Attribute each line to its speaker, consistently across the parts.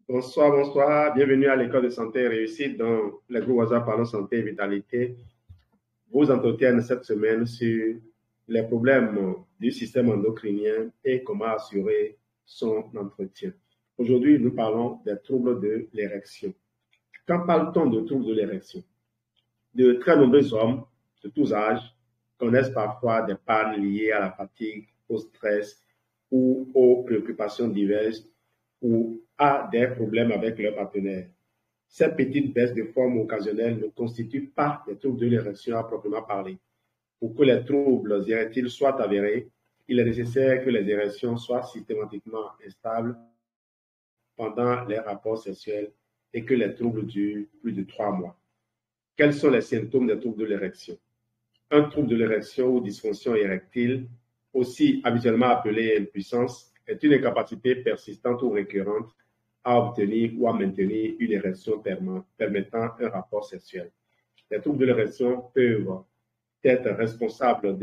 Speaker 1: Bonsoir, bonsoir. Bienvenue à l'école de santé et réussite dans les groupes WhatsApp Parlons Santé et Vitalité. Vous entretiennent cette semaine sur les problèmes du système endocrinien et comment assurer son entretien. Aujourd'hui, nous parlons des troubles de l'érection. Quand parle-t-on de troubles de l'érection? De très nombreux hommes de tous âges connaissent parfois des pannes liées à la fatigue, au stress ou aux préoccupations diverses ou à des problèmes avec leur partenaire. Ces petites baisses de forme occasionnelles ne constituent pas des troubles de l'érection à proprement parler. Pour que les troubles érectiles soient avérés, il est nécessaire que les érections soient systématiquement instables pendant les rapports sexuels et que les troubles durent plus de 3 mois. Quels sont les symptômes des troubles de l'érection? Un trouble de l'érection ou dysfonction érectile, aussi habituellement appelée impuissance, est une incapacité persistante ou récurrente à obtenir ou à maintenir une érection permettant un rapport sexuel. Les troubles de l'érection peuvent être responsables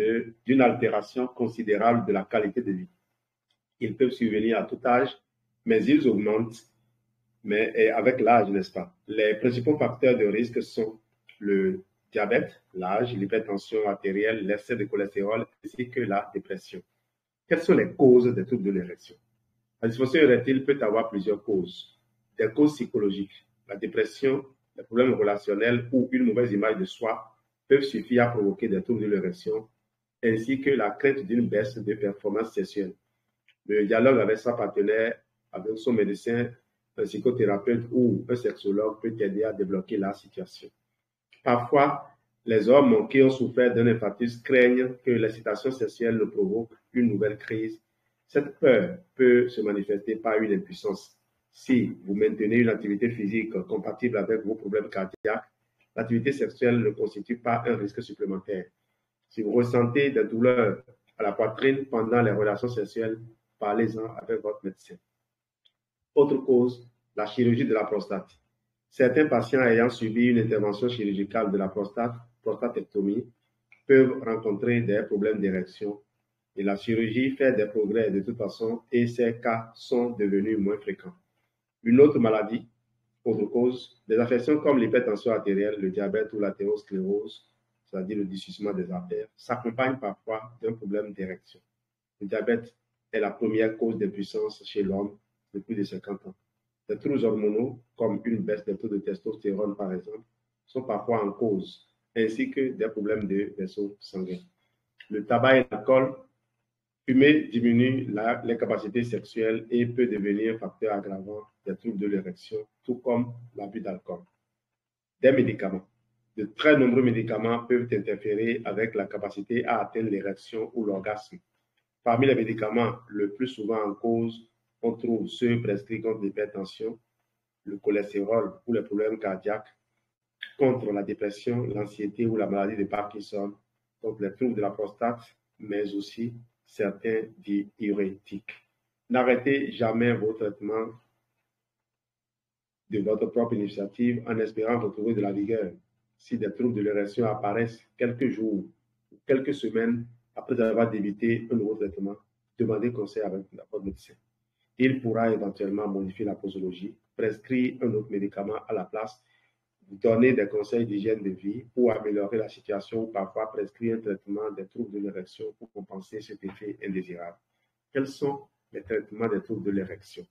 Speaker 1: d'une altération considérable de la qualité de vie. Ils peuvent survenir à tout âge, mais ils augmentent avec l'âge, n'est-ce pas? Les principaux facteurs de risque sont le diabète, l'âge, l'hypertension artérielle, l'excès de cholestérol ainsi que la dépression. Quelles sont les causes des troubles de l'érection? La dysfonction érectile peut avoir plusieurs causes. Des causes psychologiques, la dépression, les problèmes relationnels ou une mauvaise image de soi peuvent suffire à provoquer des troubles de l'érection, ainsi que la crainte d'une baisse de performance sexuelle. Le dialogue avec sa partenaire, avec son médecin, un psychothérapeute ou un sexologue peut aider à débloquer la situation. Parfois, les hommes qui ont souffert d'un infarctus craignent que l'excitation sexuelle ne provoque une nouvelle crise. Cette peur peut se manifester par une impuissance. Si vous maintenez une activité physique compatible avec vos problèmes cardiaques, l'activité sexuelle ne constitue pas un risque supplémentaire. Si vous ressentez des douleurs à la poitrine pendant les relations sexuelles, parlez-en avec votre médecin. Autre cause, la chirurgie de la prostate. Certains patients ayant subi une intervention chirurgicale de la prostatectomie, peuvent rencontrer des problèmes d'érection. Et la chirurgie fait des progrès de toute façon et ces cas sont devenus moins fréquents. Une autre maladie, autre cause, des affections comme l'hypertension artérielle, le diabète ou l'athérosclérose, c'est-à-dire le dysfonctionnement des artères, s'accompagnent parfois d'un problème d'érection. Le diabète est la première cause d'impuissance chez l'homme depuis de 50 ans. Des troubles hormonaux, comme une baisse des taux de testostérone par exemple, sont parfois en cause, ainsi que des problèmes de vaisseaux sanguins. Le tabac et l'alcool, fumer diminue les capacités sexuelles et peut devenir un facteur aggravant des troubles de l'érection, tout comme l'abus d'alcool. Des médicaments. De très nombreux médicaments peuvent interférer avec la capacité à atteindre l'érection ou l'orgasme. Parmi les médicaments le plus souvent en cause, on trouve ceux prescrits contre l'hypertension, le cholestérol ou les problèmes cardiaques, contre la dépression, l'anxiété ou la maladie de Parkinson, contre les troubles de la prostate, mais aussi certains diurétiques. N'arrêtez jamais vos traitements de votre propre initiative en espérant retrouver de la vigueur. Si des troubles de l'érection apparaissent quelques jours ou quelques semaines après avoir débuté un nouveau traitement, demandez conseil avec votre médecin. Il pourra éventuellement modifier la posologie, prescrire un autre médicament à la place, vous donner des conseils d'hygiène de vie pour améliorer la situation ou parfois prescrire un traitement des troubles de l'érection pour compenser cet effet indésirable. Quels sont les traitements des troubles de l'érection?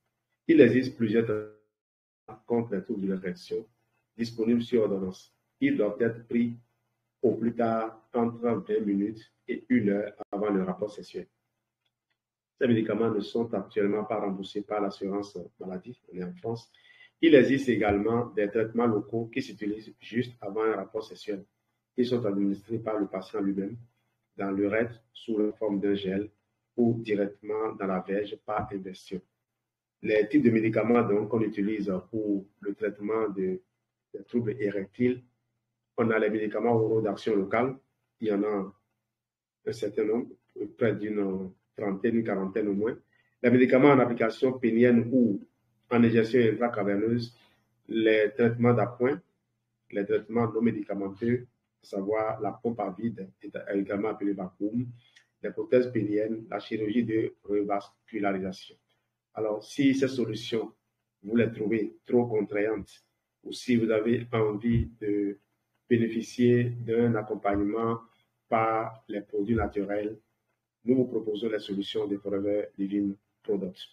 Speaker 1: Il existe plusieurs traitements contre les troubles de l'érection disponibles sur ordonnance. Ils doivent être pris au plus tard entre 20 minutes et 1 heure avant le rapport sexuel. Ces médicaments ne sont actuellement pas remboursés par l'assurance maladie, on est en France. Il existe également des traitements locaux qui s'utilisent juste avant un rapport sexuel. Ils sont administrés par le patient lui-même dans l'urètre sous la forme d'un gel ou directement dans la verge par ingestion. Les types de médicaments donc qu'on utilise pour le traitement des troubles érectiles, on a les médicaments oraux d'action locale, il y en a un certain nombre, près d'une trentaine, une quarantaine au moins. Les médicaments en application pénienne ou en ingestion intracaverneuse, les traitements d'appoint, les traitements non médicamenteux, à savoir la pompe à vide, également appelée vacuum, les prothèses péniennes, la chirurgie de revascularisation. Alors, si ces solutions vous les trouvez trop contraignantes, ou si vous avez envie de bénéficier d'un accompagnement par les produits naturels, nous vous proposons la solution de Forever Living Products.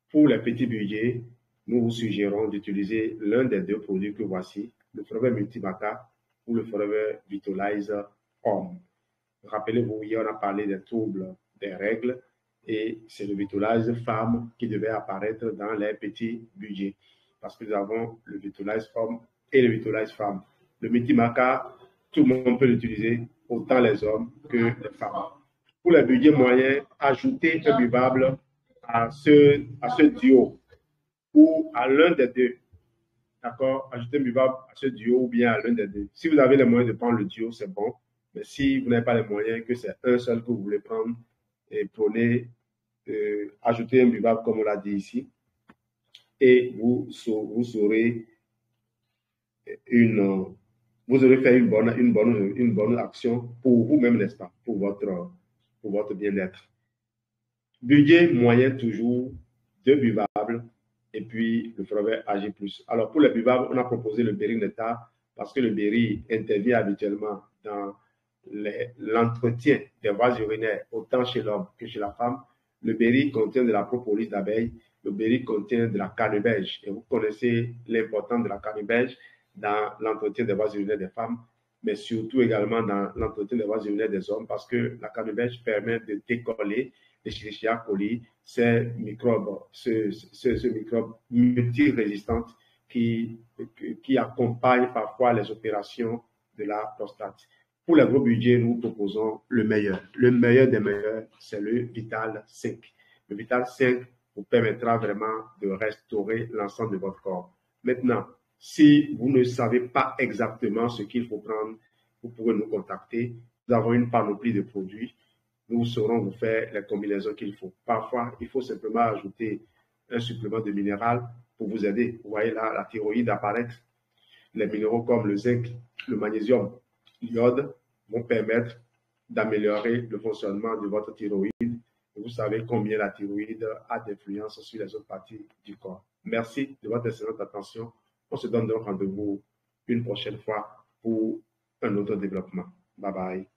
Speaker 1: Pour les petits budgets, nous vous suggérons d'utiliser l'un des deux produits que voici, le Forever Multimaca ou le Forever Vitalizer Homme. Rappelez-vous, hier on a parlé des troubles des règles et c'est le Vitalize Femme qui devait apparaître dans les petits budgets parce que nous avons le Vitalize Homme et le Vitalize Femme. Le Multimaca, tout le monde peut l'utiliser, autant les hommes que les femmes. Pour les budgets moyens, ajoutez un buvable à ce duo ou à l'un des deux. D'accord? Ajoutez un buvable à ce duo ou bien à l'un des deux. Si vous avez les moyens de prendre le duo, c'est bon. Mais si vous n'avez pas les moyens, que c'est un seul que vous voulez prendre, et prenez, ajoutez un buvable comme on l'a dit ici, et vous aurez fait une bonne action pour vous-même, n'est-ce pas, pour votre bien-être. Budget moyen toujours, 2 buvables et puis le Forever AG+. Alors pour les buvables, on a proposé le Berry Nectar parce que le Berry intervient habituellement dans l'entretien des voies urinaires, autant chez l'homme que chez la femme. Le Berry contient de la propolis d'abeille, le Berry contient de la canneberge. Et vous connaissez l'importance de la canneberge dans l'entretien des voies urinaires des femmes, mais surtout également dans l'entretien des voies urinaires des hommes, parce que la canneberge permet de décoller Escherichia coli, ces microbes, ce microbe multirésistant qui accompagne parfois les opérations de la prostate. Pour les gros budgets, nous proposons le meilleur. Le meilleur des meilleurs, c'est le Vital 5. Le Vital 5 vous permettra vraiment de restaurer l'ensemble de votre corps. Maintenant, si vous ne savez pas exactement ce qu'il faut prendre, vous pouvez nous contacter. Nous avons une panoplie de produits. Nous saurons vous faire les combinaisons qu'il faut. Parfois, il faut simplement ajouter un supplément de minéral pour vous aider. Vous voyez là la thyroïde apparaître. Les minéraux comme le zinc, le magnésium, l'iode vont permettre d'améliorer le fonctionnement de votre thyroïde. Et vous savez combien la thyroïde a d'influence sur les autres parties du corps. Merci de votre excellente attention. On se donne donc rendez-vous une prochaine fois pour un autre développement. Bye bye.